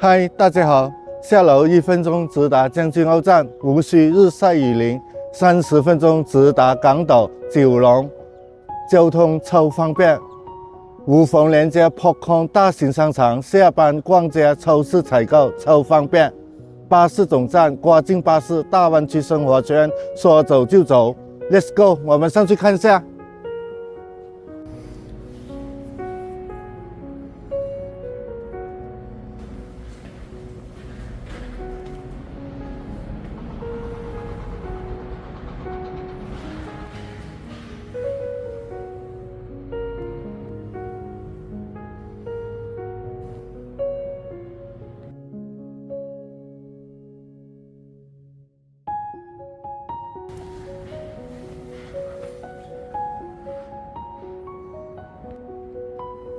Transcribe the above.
嗨，大家好，下楼1分鐘直達將軍澳站，無需日曬雨淋，30分鐘直達港島、九龍，交通超方便。無縫連接撲空大型商場，下班逛街、超市採購超方便。巴士總站跨境巴士，大灣區生活圈，說走就走。Let's go，我們上去看一下。